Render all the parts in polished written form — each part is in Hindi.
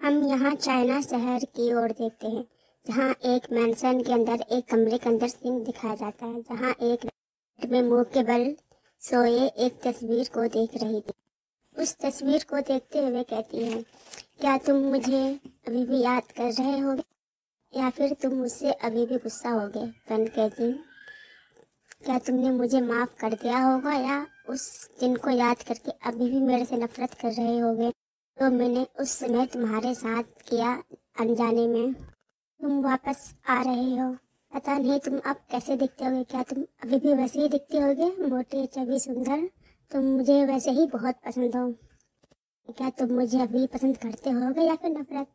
हम यहाँ चाइना शहर की ओर देखते हैं, जहाँ एक मैंसन के अंदर एक कमरे के अंदर सीन दिखाया जाता है, जहाँ एक बेड में मुंह के बल सोए एक तस्वीर को देख रही थी। उस तस्वीर को देखते हुए कहती है, क्या तुम मुझे अभी भी याद कर रहे होगे या फिर तुम मुझसे अभी भी गुस्सा होगे? वन कहती, क्या तुमने मुझे माफ कर दिया होगा या उस दिन को याद करके अभी भी मेरे से नफरत कर रहे होगे तो मैंने उस समय तुम्हारे साथ किया अनजाने में। तुम वापस आ रहे हो, पता नहीं तुम अब कैसे दिखते होगे। क्या तुम अभी भी वैसे ही दिखते होगे, मोटे चबी सुंदर? तुम मुझे वैसे ही बहुत पसंद हो। क्या तुम मुझे अभी पसंद करते होगे या फिर नफरत?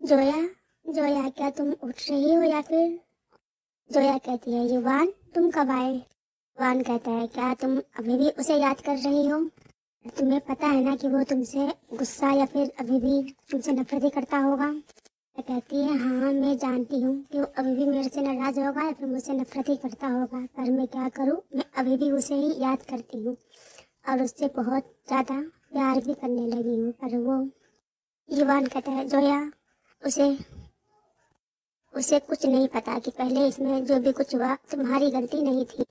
जोया, जोया क्या तुम उठ रही हो या फिर? जोया कहती है, युवान तुम कब आए? युवान कहता है, क्या तुम अभी भी उसे याद कर रही हो? तुम्हें पता है ना कि वो तुमसे गुस्सा या फिर अभी भी तुमसे नफरत ही करता होगा। कहती है, हाँ मैं जानती हूँ कि वो अभी भी मेरे से नाराज होगा या फिर मुझसे नफरत ही करता होगा, पर मैं क्या करूँ, मैं अभी भी उसे ही याद करती हूँ और उससे बहुत ज़्यादा प्यार भी करने लगी हूँ। पर वो युवान कहता है, जोया उसे कुछ नहीं पता कि पहले इसमें जो भी कुछ हुआ तुम्हारी गलती नहीं थी,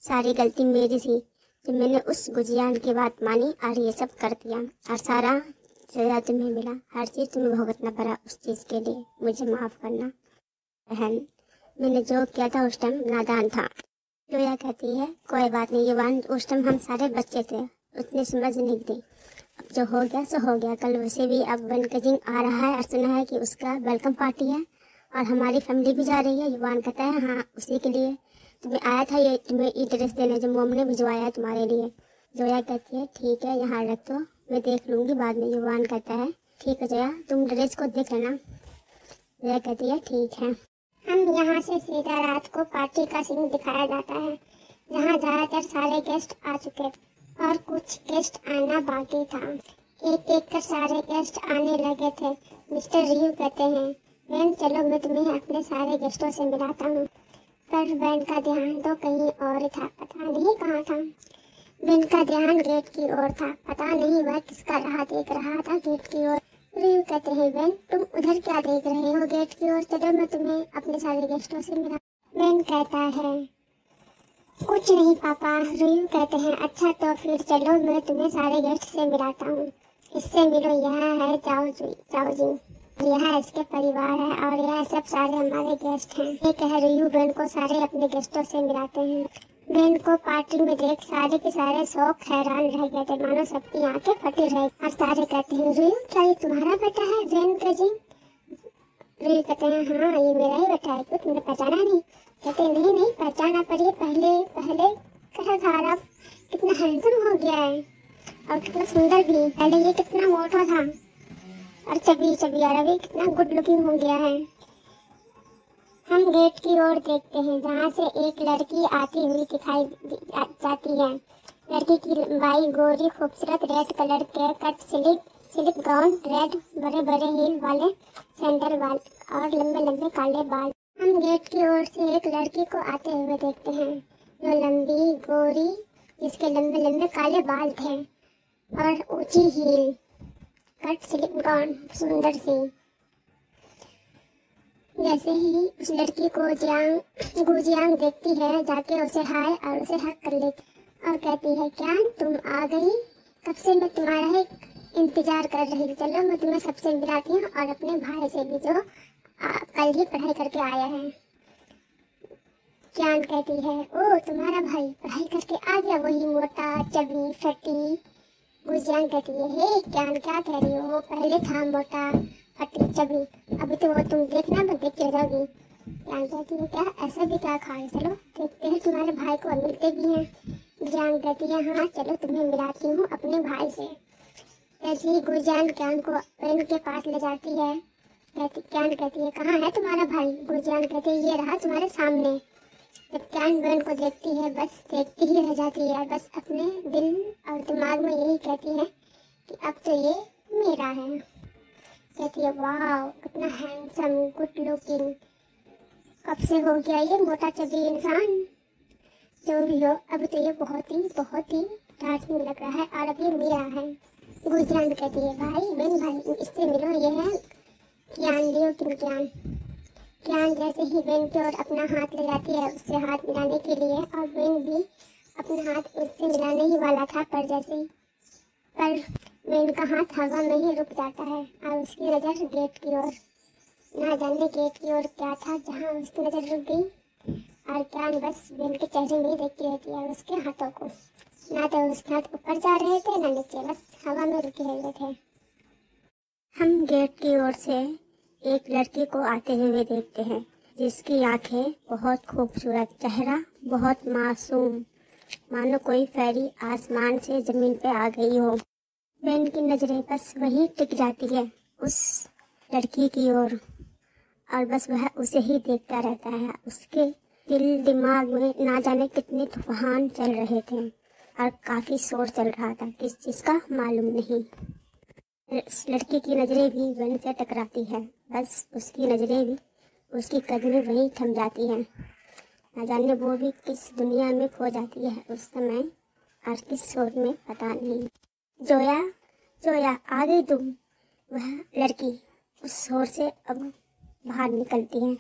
सारी गलती मेरी थी कि मैंने उस गुजियान की बात मानी और ये सब कर दिया और सारा सजा तुम्हें मिला। हर चीज़ तुम्हें भुगतना पड़ा, उस चीज़ के लिए मुझे माफ़ करना बहन। मैंने जो किया था उस टाइम नादान था। जोया कहती है, कोई बात नहीं युवान, उस टाइम हम सारे बच्चे थे, उतनी समझ नहीं थी। अब जो हो गया सो हो गया। कल वैसे भी अब वन कजिंग आ रहा है और सुना है कि उसका वेलकम पार्टी है और हमारी फैमिली भी जा रही है। युवान कहता है, हाँ उसी के लिए तुम्हें आया था, ये तुम्हें ये ड्रेस देने जो मोम ने भिजवाया है तुम्हारे लिए। जोया कहती है, ठीक है यहाँ रख दो, मैं देख लूँगी बाद में। युवान कहता है, ठीक है जोया तुम ड्रेस को देख लेना। जोया कहती है, ठीक है। हम यहाँ से सीधा रात को पार्टी का सीन दिखाया जाता है, जहाँ ज़्यादातर सारे गेस्ट आ चुके और कुछ गेस्ट आना बाकी था। एक एक कर सारे गेस्ट आने लगे थे। मिस्टर रियू कहते हैं, मैम चलो मैं तुम्हें अपने सारे गेस्टों से मिलाता हूँ। पर बेन का ध्यान तो कहीं और था, पता नहीं कहाँ था। बेन का ध्यान गेट की ओर था, पता नहीं वह किसका राह देख रहा था गेट की ओर। रियू कहते हैं, बेन तुम उधर क्या देख रहे हो गेट की ओर, चलो मैं तुम्हें अपने सारे गेस्टों से मिला। बेन कहता है, कुछ नहीं पापा। रियू कहते हैं, अच्छा तो फिर चलो मैं तुम्हें सारे गेस्ट से मिलाता हूँ। इससे मिलो, यह है चाओ जी, यह इसके परिवार है और यह सब सारे हमारे गेस्ट हैं। ये कह रियू बेन को सारे अपने गेस्टों से मिलाते हैं। बेन को पार्टी में देख सारे के सारे शौक हैरान रह गए थे, मानो सबकी आंखें फटी रही और सारे कहते हैं, रियू क्या ये तुम्हारा बेटा है बेन कजिन? रियू कहते हैं, हाँ ये मेरा ही बेटा है, क्यों तुमने पहचाना नहीं? कहते नहीं पहचाना, पर ये पहले कहा था, अब कितना हैंडसम हो गया है और कितना सुंदर भी। पहले ये कितना मोटा था और चबी यार अभी कितना गुड लुकिंग हो गया है। हम गेट की ओर देखते हैं, जहाँ से एक लड़की आती हुई दिखाई जाती है। लड़की की लंबाई गोरी खूबसूरत रेड कलर के कट स्लिप गाउन, रेड बड़े बड़े हील वाले सैंडल वाल और लंबे लंबे काले बाल। हम गेट की ओर से एक लड़की को आते हुए देखते हैं, जो लंबी गोरी, जिसके लंबे लंबे काले बाल थे और ऊंची हील, कट स्लिप गाउन, सुंदर सी। जैसे ही उस लड़की को गुजियांग देखती है, जाके उसे हाय और उसे हक कर लेती और कहती है, क्या तुम आ गई? कब से मैं तुम्हारा ही इंतजार कर रही थी। चलो मैं तुम्हें सबसे मिलाती हूँ और अपने भाई से भी, जो कल ही पढ़ाई करके आया है। क्यान कहती है, ओ तुम्हारा भाई पढ़ाई करके आ गया, वही मोटा चबी फटी। गुजियांग कहती है, हे क्यान क्या कह रही हो, वो पहले था मोटा फटी चबी, अभी तो वो तुम देखना मत, देख के जाओगी। क्यान कहती है, क्या ऐसा भी क्या खाए, चलो देखते हैं तुम्हारे भाई को, मिलते भी हैं। गुजियांग कहती है, हाँ चलो तुम्हें मिलाती हूँ अपने भाई से। ऐसे ही गुजियांग क्यान को बेन के पास ले जाती है। क्यान कहती है, कहाँ है तुम्हारा भाई? गुजियांग कहती है, ये रहा तुम्हारे सामने। जब क्यान बेन को देखती है, बस देखती ही रह जाती है, बस अपने दिल और दिमाग में यही कहती है कि अब तो ये मेरा है। कहती है, वाह कितना हैंडसम, गुड लुकिंग, कब से हो गया ये मोटा चबी इंसान। जो भी हो, अब तो ये बहुत ही डांटने लग रहा है और अब ये मेरा है। गुजियान कहती है भाई बहन भाई इससे मिलो, ये है कियान लियो कियान। कियान जैसे ही बहन की ओर अपना हाथ ले जाती है उससे हाथ मिलाने के लिए, और बहन भी अपना हाथ उससे मिलाने ही वाला था, पर बहन का हाथ हवा में ही रुक जाता है और उसकी नज़र गेट की ओर। ना जाने गेट की ओर क्या था जहाँ उसकी नज़र रुक गई, और कियान बस बहन के चेहरे में ही देखती रहती है उसके हाथों को। ना तो उसके हाथ ऊपर जा रहे थे ना नीचे, बस हवा में रुके हुए थे। हम गेट की ओर से एक लड़की को आते हुए देखते हैं जिसकी आंखें बहुत खूबसूरत, चेहरा बहुत मासूम, मानो कोई फेरी आसमान से जमीन पे आ गई हो। बहन की नजरें बस वहीं टिक जाती है उस लड़की की ओर, और बस वह उसे ही देखता रहता है। उसके दिल दिमाग में ना जाने कितने तूफान चल रहे थे और काफी शोर चल रहा था, किस चीज का मालूम नहीं। इस लड़की की नजरें भी बहन से टकराती है, बस उसकी नजरें भी उसकी कदमें वहीं थम जाती हैं। ना जाने वो भी किस दुनिया में खो जाती है उस समय और किस शोर में, पता नहीं। जोया जोया आ गई तुम। वह लड़की उस शोर से अब बाहर निकलती है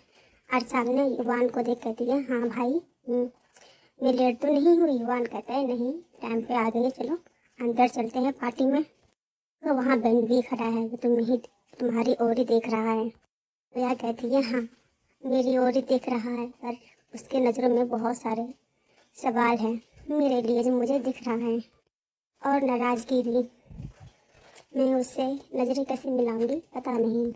और सामने युवान को देख कहती है हाँ भाई मैं लेट तो नहीं हुई। युवान कहता है नहीं, टाइम पे आ गई, चलो अंदर चलते हैं पार्टी में। तो वहाँ बहन भी खड़ा है, वो तुम्हारी ओर ही देख रहा है। जोया कहती है हाँ मेरी ओर ही देख रहा है, पर उसके नज़रों में बहुत सारे सवाल हैं मेरे लिए जो मुझे दिख रहा है, और नाराज़गी भी। मैं उससे नज़रें कैसे मिलाऊंगी पता नहीं।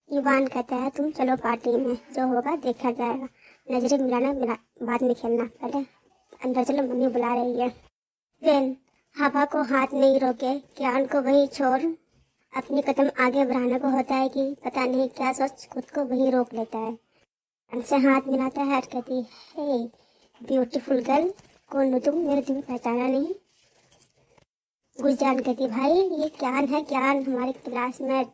युवान कहता है तुम चलो पार्टी में, जो होगा देखा जाएगा, नज़रें मिलाना बाद में खेलना, पहले अंदर चलो मम्मी बुला रही है। फिर हवा को हाथ नहीं रोके कियान को वही छोड़ अपनी कदम आगे बढ़ाने को होता है कि पता नहीं क्या सोच खुद को वही रोक लेता है। उनसे हाथ मिलाता है और कहती हे ब्यूटीफुल गर्ल, कौन हो तुम, मेरे तुम्हें पहचाना नहीं। गुलजान कहती भाई ये कियान है, कियान हमारे क्लास में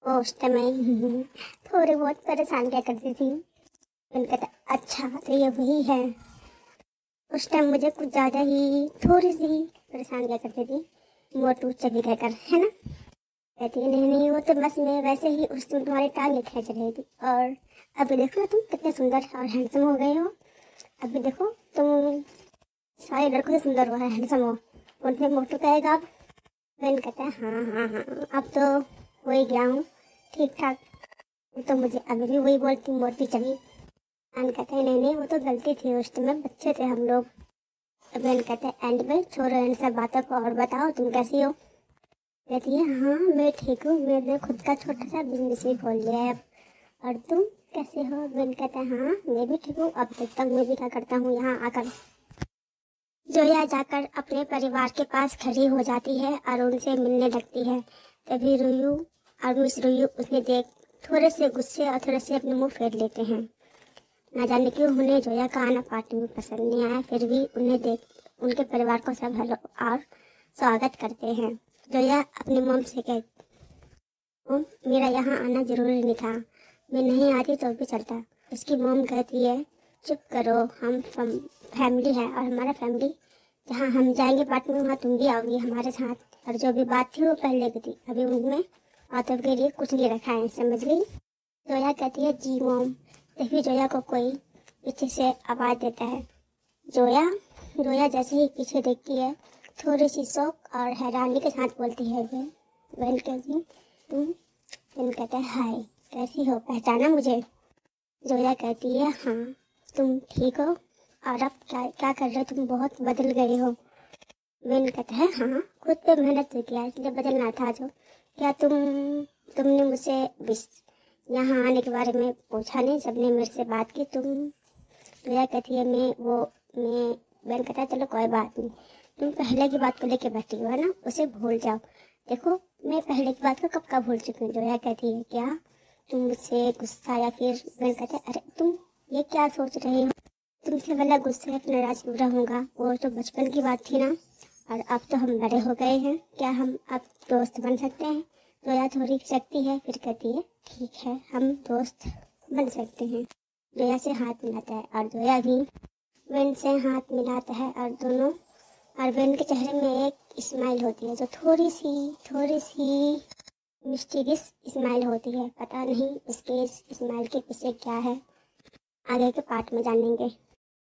उस समय थोड़े बहुत परेशान क्या करती थी। कहता अच्छा तो ये वही है, उस टाइम मुझे कुछ ज़्यादा ही थोड़ी सी परेशान क्या करती थी, मोटू चबी कहकर, है ना। कहती है नहीं वो तो बस मैं वैसे ही उस दिन तुम्हारी टांगे खींच रही थी, और अभी देखो तुम कितने सुंदर और हैंडसम हो गए हो। अभी देखो तुम सारे लड़कों से सुंदर हो, हैंडसम हो, उनमें मोटू कहेगा अब। बहन कहता है हाँ हाँ हाँ अब तो हो ही गया हूँ ठीक ठाक, तो मुझे अभी भी वही बोलती मोटी चबी। बहन कहते हैं नहीं वो तो गलती थी, उस टाइम बच्चे थे हम लोग। बहन कहते हैं एंड में छोड़ो इन सब बातों को और बताओ तुम कैसी हो। कहती है हाँ मैं ठीक हूँ, मैंने खुद का छोटा सा बिजनेस भी खोल लिया है, और तुम कैसे हो। बहन कहता है हाँ मैं भी ठीक हूँ, अब देखता हूँ मैं भी क्या करता हूँ यहाँ आकर। जोया जाकर अपने परिवार के पास खड़ी हो जाती है और उनसे मिलने लगती है। तभी रुयू और मिस रुयू उन्हें देख थोड़े से गुस्से और थोड़े से अपने मुंह फेर लेते हैं। ना जाने क्यों उन्हें जोया का आना पार्टी में पसंद नहीं आया, फिर भी उन्हें देख उनके परिवार को सब हेलो और स्वागत करते हैं। जोया अपनी मॉम से कहती मेरा यहाँ आना जरूरी नहीं था, मैं नहीं आती तो भी चलता। उसकी मॉम कहती है चुप करो, हम फैमिली है और हमारा फैमिली जहाँ हम जाएंगे पार्टी में वहाँ तुम भी आओगी हमारे साथ, और जो भी बात थी वो पहले की थी, अभी उनमें बातों के लिए कुछ नहीं रखा है, समझ गई। जोया कहती है जी मॉम। तभी जोया को कोई पीछे से आवाज़ देता है। जोया जैसे ही पीछे देखती है थोड़ी सी शौक और हैरानी के साथ बोलती है बहन कहती है तुम। बहन कहता है हाय कैसी हो, पहचाना मुझे। जोया कहती है हाँ तुम ठीक हो, और अब क्या कर रहे हो, तुम बहुत बदल गए हो। बहन कहता है हाँ खुद पे मेहनत तो किया इसलिए बदलना था। जो क्या तुमने मुझसे यहाँ आने के बारे में पूछा नहीं, सबने मेरे से बात की। जोया कहती है मैं बहन कहता है चलो कोई बात नहीं, तुम पहले की बात को लेके बैठी हो है ना, उसे भूल जाओ। देखो मैं पहले की बात को कब का भूल चुकी हूँ। जोया कहती है क्या तुम मुझसे गुस्सा या फिर। बहन कहते हैं अरे तुम ये क्या सोच रही हो, तुमसे वाला गुस्सा या नाराज क्यों रहूँगा, वो तो बचपन की बात थी ना, और अब तो हम बड़े हो गए हैं, क्या हम अब दोस्त बन सकते हैं। जोया थोड़ी सकती है फिर कहती है ठीक है हम दोस्त बन सकते हैं। जोया से हाथ मिलाता है और जोया भी बहन से हाथ मिलाता है और दोनों और बहन के चेहरे में एक स्माइल होती है जो थोड़ी सी मिस्टीरियस स्माइल होती है। पता नहीं उसके इस स्माइल के पीछे क्या है, आगे के पार्ट में जानेंगे।